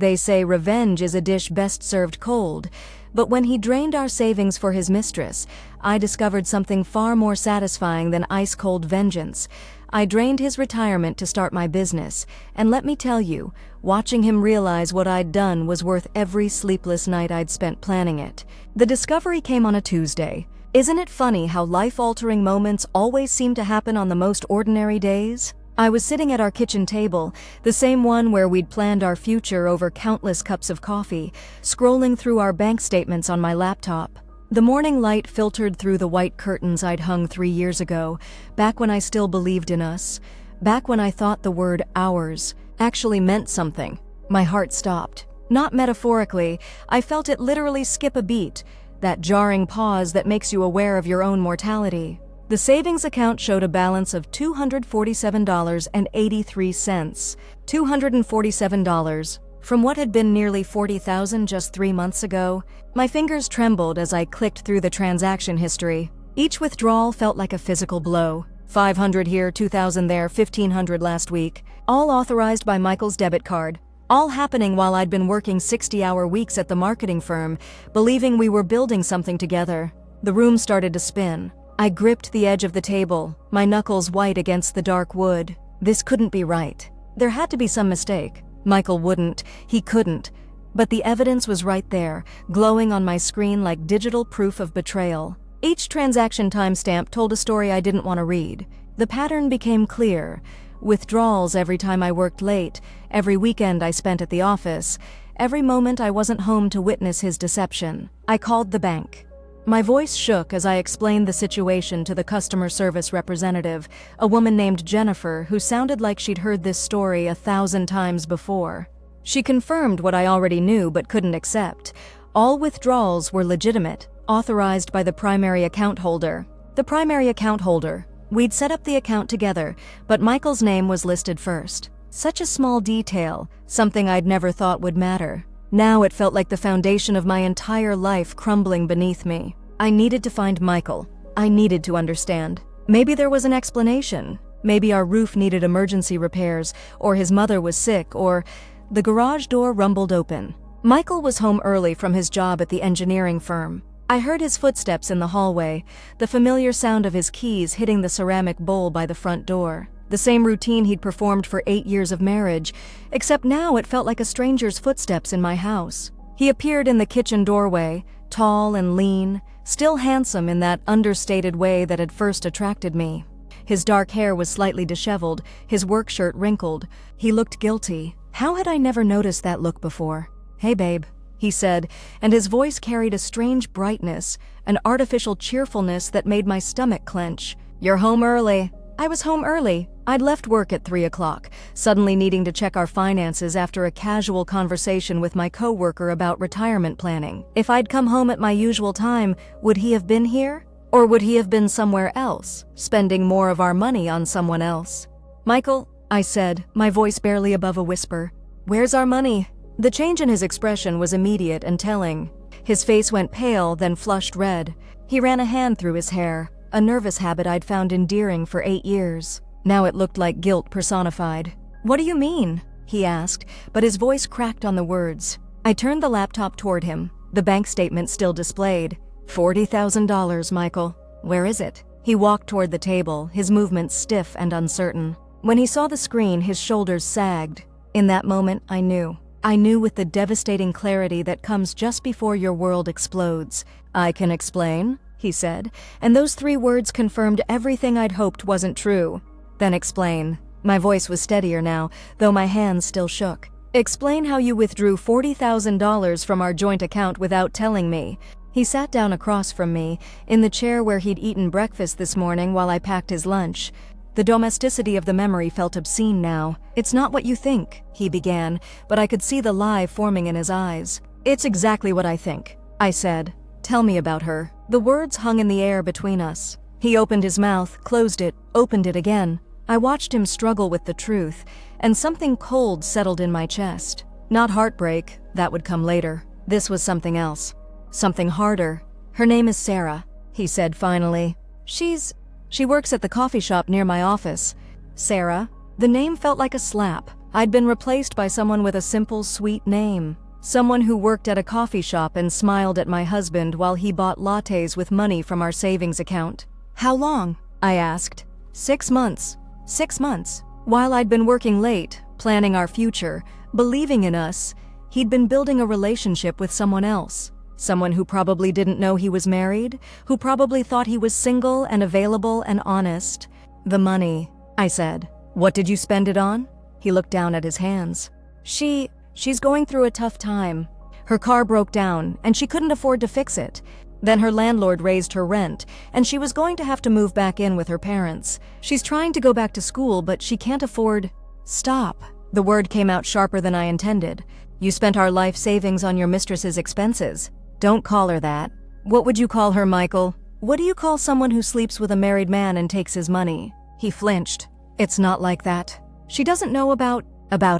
They say revenge is a dish best served cold, but when he drained our savings for his mistress, I discovered something far more satisfying than ice-cold vengeance. I drained his retirement to start my business, and let me tell you, watching him realize what I'd done was worth every sleepless night I'd spent planning it. The discovery came on a Tuesday. Isn't it funny how life-altering moments always seem to happen on the most ordinary days? I was sitting at our kitchen table, the same one where we'd planned our future over countless cups of coffee, scrolling through our bank statements on my laptop. The morning light filtered through the white curtains I'd hung 3 years ago, back when I still believed in us, back when I thought the word ours actually meant something. My heart stopped. Not metaphorically, I felt it literally skip a beat, that jarring pause that makes you aware of your own mortality. The savings account showed a balance of $247.83. $247. From what had been nearly $40,000 just 3 months ago. My fingers trembled as I clicked through the transaction history. Each withdrawal felt like a physical blow. $500 here, $2,000 there, $1,500 last week. All authorized by Michael's debit card. All happening while I'd been working 60-hour weeks at the marketing firm, believing we were building something together. The room started to spin. I gripped the edge of the table, my knuckles white against the dark wood. This couldn't be right. There had to be some mistake. Michael wouldn't, he couldn't. But the evidence was right there, glowing on my screen like digital proof of betrayal. Each transaction timestamp told a story I didn't want to read. The pattern became clear. Withdrawals every time I worked late, every weekend I spent at the office, every moment I wasn't home to witness his deception. I called the bank. My voice shook as I explained the situation to the customer service representative, a woman named Jennifer who sounded like she'd heard this story 1,000 times before. She confirmed what I already knew but couldn't accept. All withdrawals were legitimate, authorized by the primary account holder. The primary account holder. We'd set up the account together, but Michael's name was listed first. Such a small detail, something I'd never thought would matter. Now it felt like the foundation of my entire life crumbling beneath me. I needed to find Michael. I needed to understand. Maybe there was an explanation. Maybe our roof needed emergency repairs, or his mother was sick, or... The garage door rumbled open. Michael was home early from his job at the engineering firm. I heard his footsteps in the hallway, the familiar sound of his keys hitting the ceramic bowl by the front door. The same routine he'd performed for 8 years of marriage, except now it felt like a stranger's footsteps in my house. He appeared in the kitchen doorway, tall and lean, still handsome in that understated way that had first attracted me. His dark hair was slightly disheveled, his work shirt wrinkled. He looked guilty. How had I never noticed that look before? "Hey, babe," he said, and his voice carried a strange brightness, an artificial cheerfulness that made my stomach clench. "You're home early." I was home early. I'd left work at 3 o'clock, suddenly needing to check our finances after a casual conversation with my coworker about retirement planning. If I'd come home at my usual time, would he have been here? Or would he have been somewhere else, spending more of our money on someone else? "Michael," I said, my voice barely above a whisper, "where's our money?" The change in his expression was immediate and telling. His face went pale, then flushed red. He ran a hand through his hair, a nervous habit I'd found endearing for 8 years. Now it looked like guilt personified. "What do you mean?" he asked, but his voice cracked on the words. I turned the laptop toward him, the bank statement still displayed. $40,000, Michael. "Where is it?" He walked toward the table, his movements stiff and uncertain. When he saw the screen, his shoulders sagged. In that moment, I knew. I knew with the devastating clarity that comes just before your world explodes. "I can explain," he said, and those 3 words confirmed everything I'd hoped wasn't true. "Then explain." My voice was steadier now, though my hands still shook. "Explain how you withdrew $40,000 from our joint account without telling me." He sat down across from me, in the chair where he'd eaten breakfast this morning while I packed his lunch. The domesticity of the memory felt obscene now. "It's not what you think," he began, but I could see the lie forming in his eyes. "It's exactly what I think," I said. "Tell me about her." The words hung in the air between us. He opened his mouth, closed it, opened it again. I watched him struggle with the truth, and something cold settled in my chest. Not heartbreak, that would come later. This was something else. Something harder. "Her name is Sarah," he said finally. She works at the coffee shop near my office." "Sarah?" The name felt like a slap. I'd been replaced by someone with a simple, sweet name. Someone who worked at a coffee shop and smiled at my husband while he bought lattes with money from our savings account. "How long?" I asked. 6 months. 6 months. While I'd been working late, planning our future, believing in us, he'd been building a relationship with someone else. Someone who probably didn't know he was married, who probably thought he was single and available and honest. "The money," I said. "What did you spend it on?" He looked down at his hands. She's going through a tough time. Her car broke down, and she couldn't afford to fix it. Then her landlord raised her rent, and she was going to have to move back in with her parents. She's trying to go back to school, but she can't afford—" "Stop." The word came out sharper than I intended. "You spent our life savings on your mistress's expenses. Don't call her that. What would you call her, Michael? What do you call someone who sleeps with a married man and takes his money?" He flinched. "It's not like that. She doesn't know about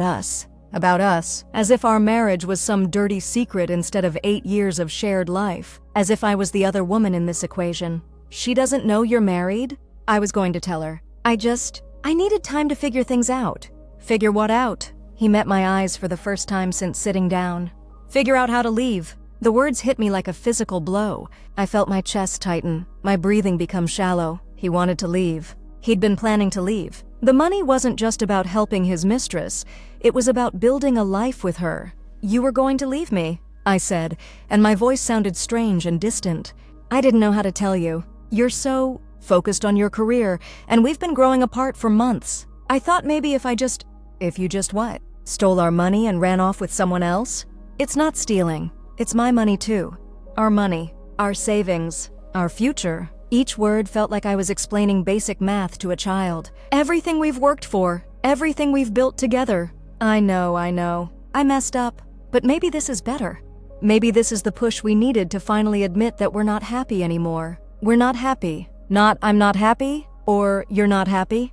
us. About us, as if our marriage was some dirty secret instead of 8 years of shared life, as if I was the other woman in this equation. She doesn't know you're married?" I was going to tell her. I needed time to figure things out." "Figure what out?" He met my eyes for the first time since sitting down. "Figure out how to leave." The words hit me like a physical blow. I felt my chest tighten, my breathing become shallow. He wanted to leave. He'd been planning to leave. The money wasn't just about helping his mistress, it was about building a life with her. "You were going to leave me," I said, and my voice sounded strange and distant. "I didn't know how to tell you. You're so focused on your career, and we've been growing apart for months. I thought maybe if you just what? Stole our money and ran off with someone else?" "It's not stealing. It's my money too. Our money, our savings, our future." Each word felt like I was explaining basic math to a child. "Everything we've worked for, everything we've built together." I know. I messed up. But maybe this is better. Maybe this is the push we needed to finally admit that we're not happy anymore. We're not happy. Not "I'm not happy" or "you're not happy."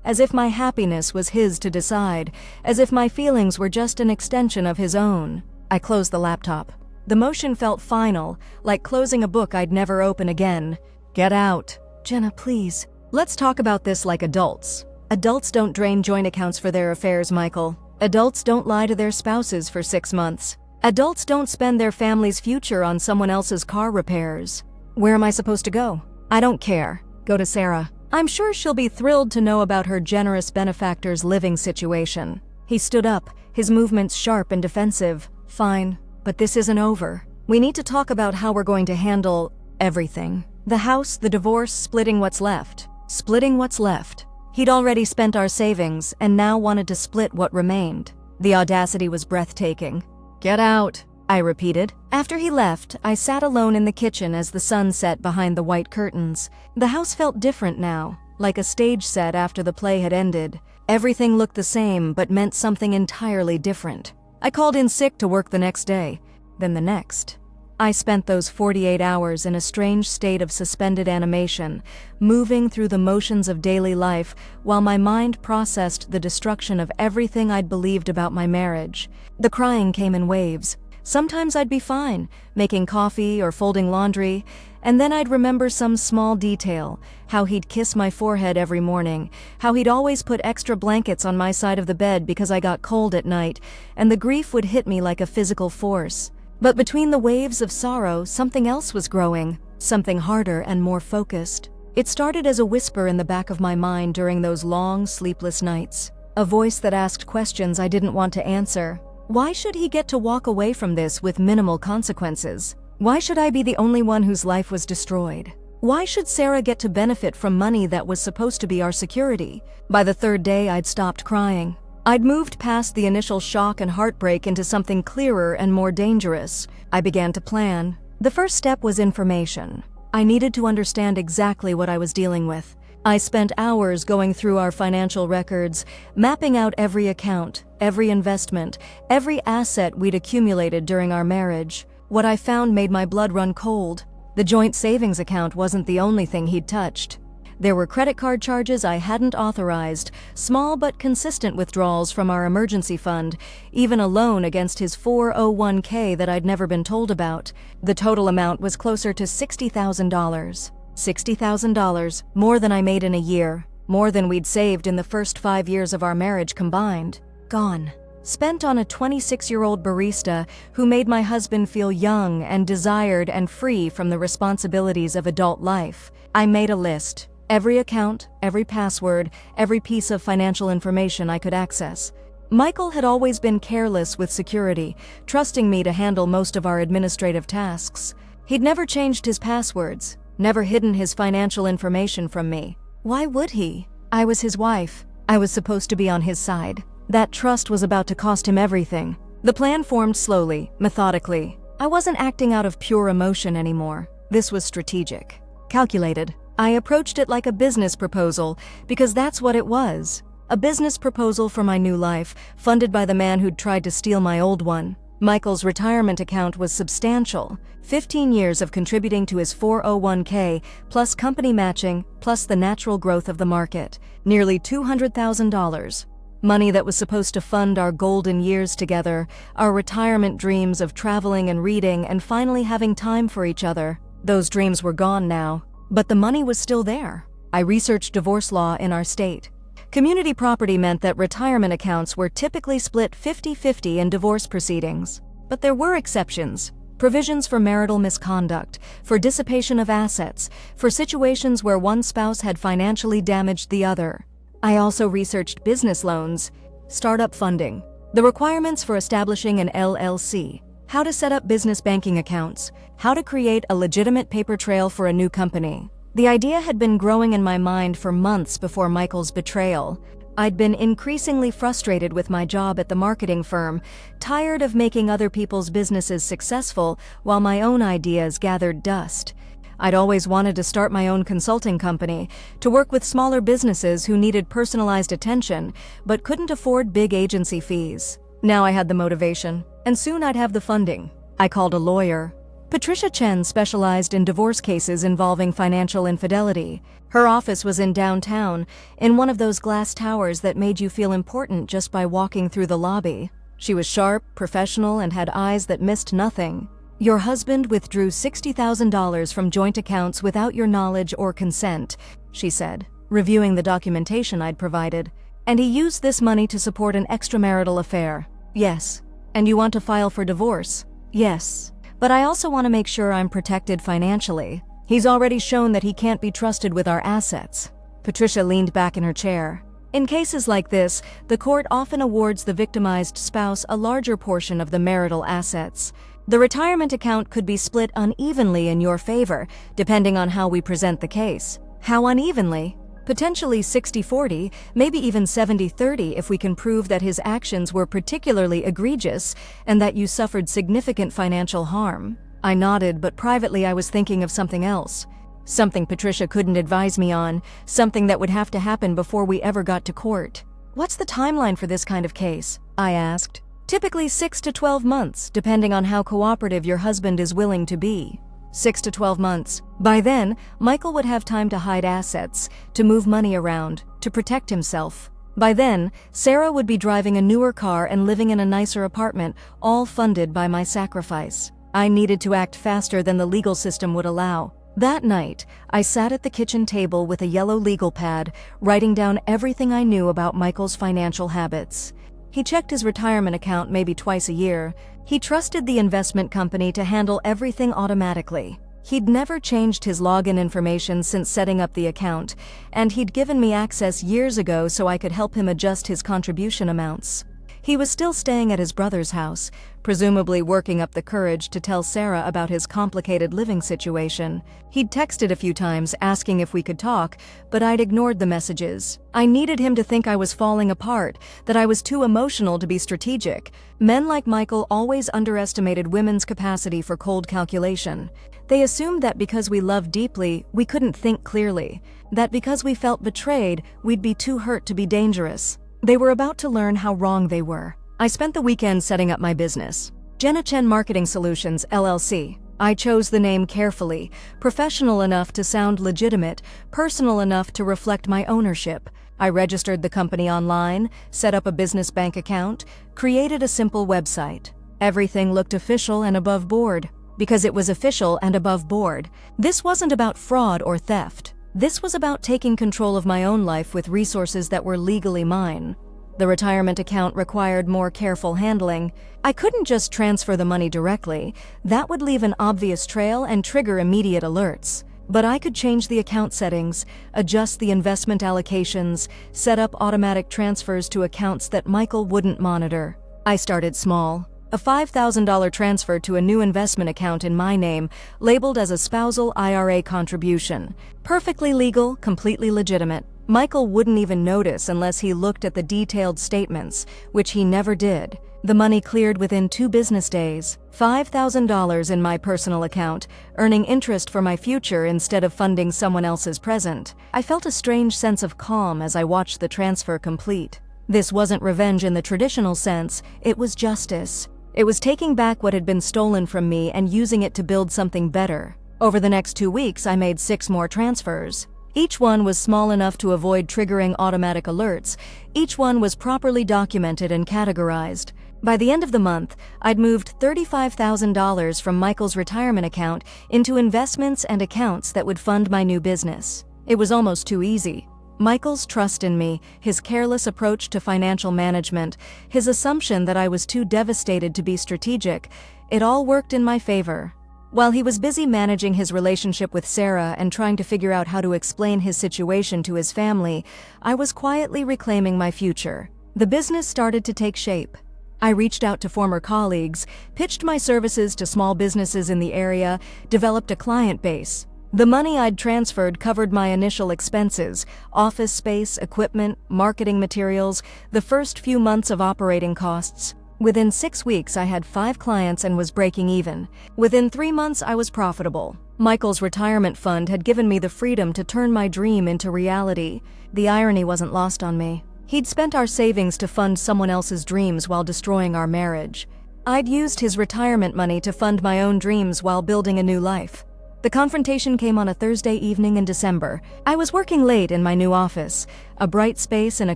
As if my happiness was his to decide, as if my feelings were just an extension of his own. I closed the laptop. The motion felt final, like closing a book I'd never open again. "Get out." "Jenna, please. Let's talk about this like adults. Adults don't drain joint accounts for their affairs, Michael. Adults don't lie to their spouses for 6 months. Adults don't spend their family's future on someone else's car repairs." "Where am I supposed to go?" "I don't care. Go to Sarah. I'm sure she'll be thrilled to know about her generous benefactor's living situation." He stood up, his movements sharp and defensive. "Fine, but this isn't over. We need to talk about how we're going to handle everything. The house, the divorce, splitting what's left." Splitting what's left. He'd already spent our savings and now wanted to split what remained. The audacity was breathtaking. "Get out," I repeated. After he left, I sat alone in the kitchen as the sun set behind the white curtains. The house felt different now, like a stage set after the play had ended. Everything looked the same, but meant something entirely different. I called in sick to work the next day, then the next. I spent those 48 hours in a strange state of suspended animation, moving through the motions of daily life while my mind processed the destruction of everything I'd believed about my marriage. The crying came in waves. Sometimes I'd be fine, making coffee or folding laundry, and then I'd remember some small detail, how he'd kiss my forehead every morning, how he'd always put extra blankets on my side of the bed because I got cold at night, and the grief would hit me like a physical force. But between the waves of sorrow, something else was growing, something harder and more focused. It started as a whisper in the back of my mind during those long, sleepless nights. A voice that asked questions I didn't want to answer. Why should he get to walk away from this with minimal consequences? Why should I be the only one whose life was destroyed? Why should Sarah get to benefit from money that was supposed to be our security? By the third day, I'd stopped crying. I'd moved past the initial shock and heartbreak into something clearer and more dangerous. I began to plan. The first step was information. I needed to understand exactly what I was dealing with. I spent hours going through our financial records, mapping out every account, every investment, every asset we'd accumulated during our marriage. What I found made my blood run cold. The joint savings account wasn't the only thing he'd touched. There were credit card charges I hadn't authorized, small but consistent withdrawals from our emergency fund, even a loan against his 401k that I'd never been told about. The total amount was closer to $60,000. $60,000, more than I made in a year, more than we'd saved in the first 5 years of our marriage combined. Gone. Spent on a 26-year-old barista who made my husband feel young and desired and free from the responsibilities of adult life. I made a list. Every account, every password, every piece of financial information I could access. Michael had always been careless with security, trusting me to handle most of our administrative tasks. He'd never changed his passwords, never hidden his financial information from me. Why would he? I was his wife. I was supposed to be on his side. That trust was about to cost him everything. The plan formed slowly, methodically. I wasn't acting out of pure emotion anymore. This was strategic, calculated. I approached it like a business proposal, because that's what it was. A business proposal for my new life, funded by the man who'd tried to steal my old one. Michael's retirement account was substantial. 15 years of contributing to his 401k, plus company matching, plus the natural growth of the market. Nearly $200,000. Money that was supposed to fund our golden years together, our retirement dreams of traveling and reading and finally having time for each other. Those dreams were gone now, but the money was still there. I researched divorce law in our state. Community property meant that retirement accounts were typically split 50-50 in divorce proceedings. But there were exceptions. Provisions for marital misconduct, for dissipation of assets, for situations where one spouse had financially damaged the other. I also researched business loans, startup funding, the requirements for establishing an LLC, how to set up business banking accounts, how to create a legitimate paper trail for a new company. The idea had been growing in my mind for months before Michael's betrayal. I'd been increasingly frustrated with my job at the marketing firm, tired of making other people's businesses successful while my own ideas gathered dust. I'd always wanted to start my own consulting company, to work with smaller businesses who needed personalized attention, but couldn't afford big agency fees. Now I had the motivation, and soon I'd have the funding. I called a lawyer. Patricia Chen specialized in divorce cases involving financial infidelity. Her office was in downtown, in one of those glass towers that made you feel important just by walking through the lobby. She was sharp, professional, and had eyes that missed nothing. Your husband withdrew $60,000 from joint accounts without your knowledge or consent, she said, reviewing the documentation I'd provided. And he used this money to support an extramarital affair. Yes. And you want to file for divorce? Yes. But I also want to make sure I'm protected financially. He's already shown that he can't be trusted with our assets. Patricia leaned back in her chair. In cases like this, the court often awards the victimized spouse a larger portion of the marital assets. The retirement account could be split unevenly in your favor, depending on how we present the case. How unevenly? Potentially 60-40, maybe even 70-30 if we can prove that his actions were particularly egregious and that you suffered significant financial harm. I nodded, but privately I was thinking of something else. Something Patricia couldn't advise me on, something that would have to happen before we ever got to court. What's the timeline for this kind of case? I asked. Typically 6 to 12 months, depending on how cooperative your husband is willing to be. 6 to 12 months. By then, Michael would have time to hide assets, to move money around, to protect himself. By then, Sarah would be driving a newer car and living in a nicer apartment, all funded by my sacrifice. I needed to act faster than the legal system would allow. That night, I sat at the kitchen table with a yellow legal pad, writing down everything I knew about Michael's financial habits. He checked his retirement account maybe twice a year. He trusted the investment company to handle everything automatically. He'd never changed his login information since setting up the account, and he'd given me access years ago so I could help him adjust his contribution amounts. He was still staying at his brother's house, presumably working up the courage to tell Sarah about his complicated living situation. He'd texted a few times asking if we could talk, but I'd ignored the messages. I needed him to think I was falling apart, that I was too emotional to be strategic. Men like Michael always underestimated women's capacity for cold calculation. They assumed that because we loved deeply, we couldn't think clearly, that because we felt betrayed, we'd be too hurt to be dangerous. They were about to learn how wrong they were. I spent the weekend setting up my business, Jenna Chen Marketing Solutions, LLC. I chose the name carefully, professional enough to sound legitimate, personal enough to reflect my ownership. I registered the company online, set up a business bank account, created a simple website. Everything looked official and above board. Because it was official and above board, this wasn't about fraud or theft. This was about taking control of my own life with resources that were legally mine. The retirement account required more careful handling. I couldn't just transfer the money directly. That would leave an obvious trail and trigger immediate alerts. But I could change the account settings, adjust the investment allocations, set up automatic transfers to accounts that Michael wouldn't monitor. I started small. A $5,000 transfer to a new investment account in my name, labeled as a spousal IRA contribution. Perfectly legal, completely legitimate. Michael wouldn't even notice unless he looked at the detailed statements, which he never did. The money cleared within 2 business days. $5,000 in my personal account, earning interest for my future instead of funding someone else's present. I felt a strange sense of calm as I watched the transfer complete. This wasn't revenge in the traditional sense, it was justice. It was taking back what had been stolen from me and using it to build something better. Over the next 2 weeks, I made 6 more transfers. Each one was small enough to avoid triggering automatic alerts. Each one was properly documented and categorized. By the end of the month, I'd moved $35,000 from Michael's retirement account into investments and accounts that would fund my new business. It was almost too easy. Michael's trust in me, his careless approach to financial management, his assumption that I was too devastated to be strategic, it all worked in my favor. While he was busy managing his relationship with Sarah and trying to figure out how to explain his situation to his family, I was quietly reclaiming my future. The business started to take shape. I reached out to former colleagues, pitched my services to small businesses in the area, developed a client base. The money I'd transferred covered my initial expenses, office space, equipment, marketing materials, the first few months of operating costs. Within 6 weeks, I had 5 clients and was breaking even. Within 3 months, I was profitable. Michael's retirement fund had given me the freedom to turn my dream into reality. The irony wasn't lost on me. He'd spent our savings to fund someone else's dreams while destroying our marriage. I'd used his retirement money to fund my own dreams while building a new life. The confrontation came on a Thursday evening in December. I was working late in my new office, a bright space in a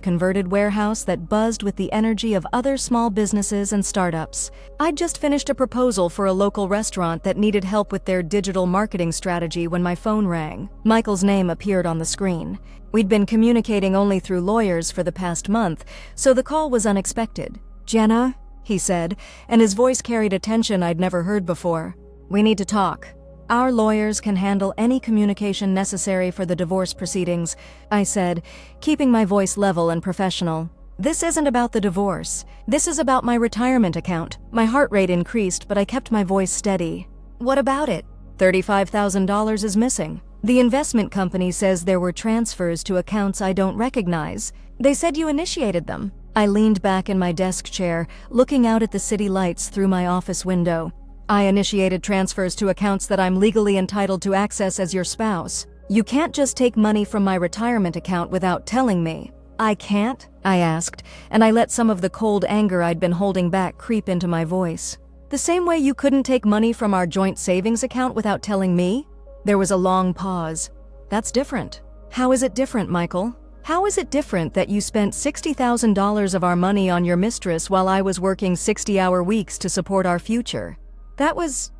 converted warehouse that buzzed with the energy of other small businesses and startups. I'd just finished a proposal for a local restaurant that needed help with their digital marketing strategy when my phone rang. Michael's name appeared on the screen. We'd been communicating only through lawyers for the past month, so the call was unexpected. "Jenna," he said, and his voice carried a tension I'd never heard before. "We need to talk. Our lawyers can handle any communication necessary for the divorce proceedings," I said, keeping my voice level and professional. "This isn't about the divorce. This is about my retirement account." My heart rate increased, but I kept my voice steady. "What about it?" $35,000 is missing. The investment company says there were transfers to accounts I don't recognize. They said you initiated them. I leaned back in my desk chair, looking out at the city lights through my office window. "I initiated transfers to accounts that I'm legally entitled to access as your spouse. You can't just take money from my retirement account without telling me." "I can't?" I asked, and I let some of the cold anger I'd been holding back creep into my voice. "The same way you couldn't take money from our joint savings account without telling me?" There was a long pause. "That's different." "How is it different, Michael? How is it different that you spent $60,000 of our money on your mistress while I was working 60-hour weeks to support our future?" That was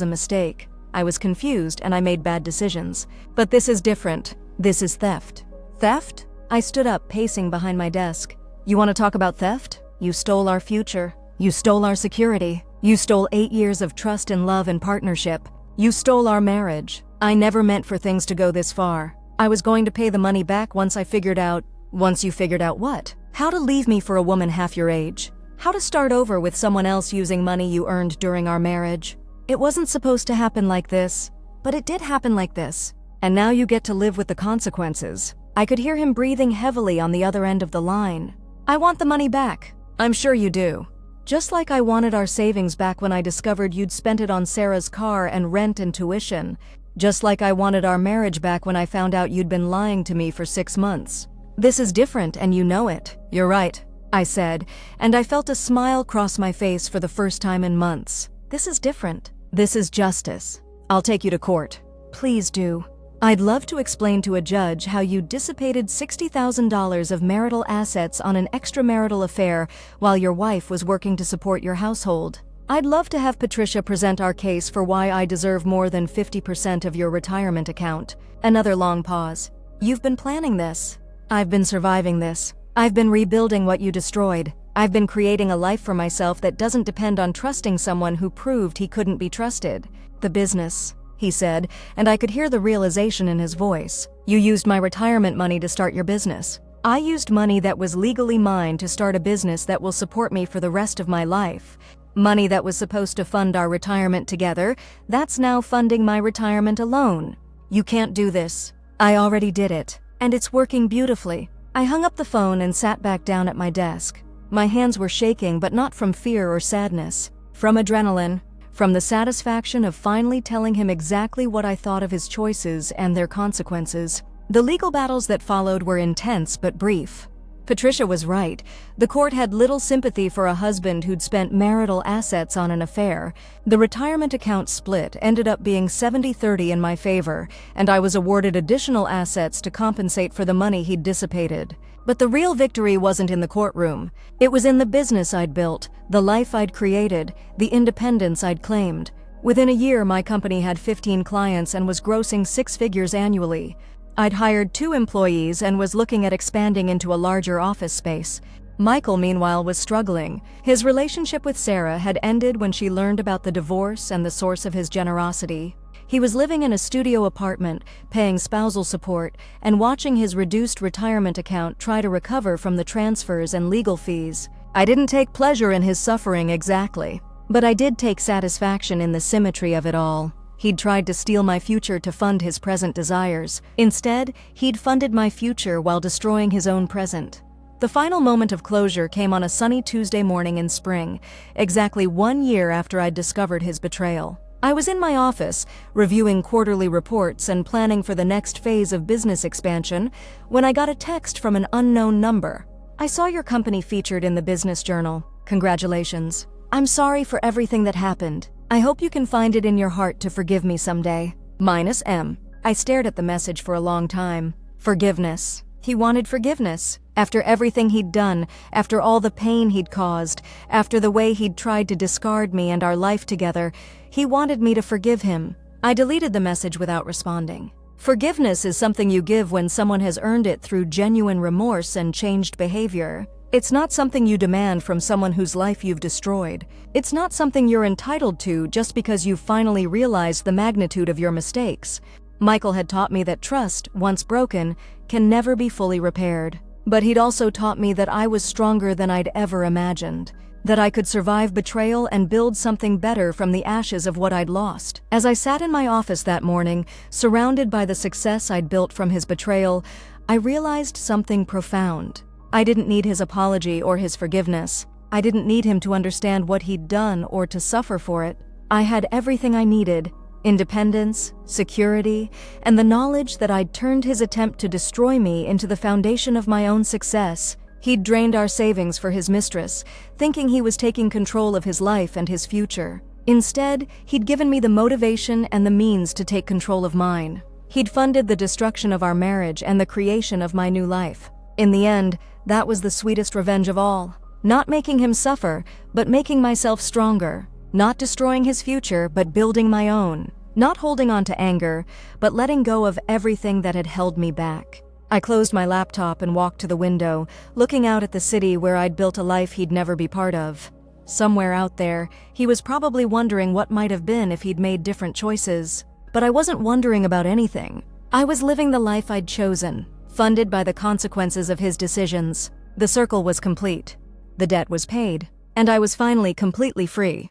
a mistake. I was confused and I made bad decisions. But this is different. This is theft. Theft? I stood up, pacing behind my desk. "You want to talk about theft? You stole our future. You stole our security. You stole 8 years of trust and love and partnership. You stole our marriage. I never meant for things to go this far. I was going to pay the money back once you figured out what? How to leave me for a woman half your age. How to start over with someone else using money you earned during our marriage. It wasn't supposed to happen like this, but it did happen like this. And now you get to live with the consequences." I could hear him breathing heavily on the other end of the line. "I want the money back." "I'm sure you do. Just like I wanted our savings back when I discovered you'd spent it on Sarah's car and rent and tuition. Just like I wanted our marriage back when I found out you'd been lying to me for 6 months. This is different and you know it." "You're right," I said, and I felt a smile cross my face for the first time in months. "This is different. This is justice. I'll take you to court." "Please do." "I'd love to explain to a judge how you dissipated $60,000 of marital assets on an extramarital affair while your wife was working to support your household. I'd love to have Patricia present our case for why I deserve more than 50% of your retirement account." Another long pause. "You've been planning this." "I've been surviving this." I've been rebuilding what you destroyed. I've been creating a life for myself that doesn't depend on trusting someone who proved he couldn't be trusted. The business, he said, and I could hear the realization in his voice. You used my retirement money to start your business. I used money that was legally mine to start a business that will support me for the rest of my life. Money that was supposed to fund our retirement together, that's now funding my retirement alone. You can't do this. I already did it, and it's working beautifully. I hung up the phone and sat back down at my desk. My hands were shaking, but not from fear or sadness. From adrenaline, from the satisfaction of finally telling him exactly what I thought of his choices and their consequences. The legal battles that followed were intense but brief. Patricia was right. The court had little sympathy for a husband who'd spent marital assets on an affair. The retirement account split ended up being 70-30 in my favor, and I was awarded additional assets to compensate for the money he'd dissipated. But the real victory wasn't in the courtroom. It was in the business I'd built, the life I'd created, the independence I'd claimed. Within a year, my company had 15 clients and was grossing 6 figures annually. I'd hired 2 employees and was looking at expanding into a larger office space. Michael, meanwhile, was struggling. His relationship with Sarah had ended when she learned about the divorce and the source of his generosity. He was living in a studio apartment, paying spousal support, and watching his reduced retirement account try to recover from the transfers and legal fees. I didn't take pleasure in his suffering exactly, but I did take satisfaction in the symmetry of it all. He'd tried to steal my future to fund his present desires. Instead, he'd funded my future while destroying his own present. The final moment of closure came on a sunny Tuesday morning in spring, exactly 1 year after I'd discovered his betrayal. I was in my office, reviewing quarterly reports and planning for the next phase of business expansion, when I got a text from an unknown number. I saw your company featured in the Business Journal. Congratulations. I'm sorry for everything that happened. I hope you can find it in your heart to forgive me someday. -M. I stared at the message for a long time. Forgiveness. He wanted forgiveness. After everything he'd done, after all the pain he'd caused, after the way he'd tried to discard me and our life together, he wanted me to forgive him. I deleted the message without responding. Forgiveness is something you give when someone has earned it through genuine remorse and changed behavior. It's not something you demand from someone whose life you've destroyed. It's not something you're entitled to just because you've finally realized the magnitude of your mistakes. Michael had taught me that trust, once broken, can never be fully repaired. But he'd also taught me that I was stronger than I'd ever imagined, that I could survive betrayal and build something better from the ashes of what I'd lost. As I sat in my office that morning, surrounded by the success I'd built from his betrayal, I realized something profound. I didn't need his apology or his forgiveness. I didn't need him to understand what he'd done or to suffer for it. I had everything I needed: independence, security, and the knowledge that I'd turned his attempt to destroy me into the foundation of my own success. He'd drained our savings for his mistress, thinking he was taking control of his life and his future. Instead, he'd given me the motivation and the means to take control of mine. He'd funded the destruction of our marriage and the creation of my new life. In the end, that was the sweetest revenge of all. Not making him suffer, but making myself stronger. Not destroying his future, but building my own. Not holding on to anger, but letting go of everything that had held me back. I closed my laptop and walked to the window, looking out at the city where I'd built a life he'd never be part of. Somewhere out there, he was probably wondering what might have been if he'd made different choices. But I wasn't wondering about anything. I was living the life I'd chosen, funded by the consequences of his decisions. The circle was complete. The debt was paid, and I was finally completely free.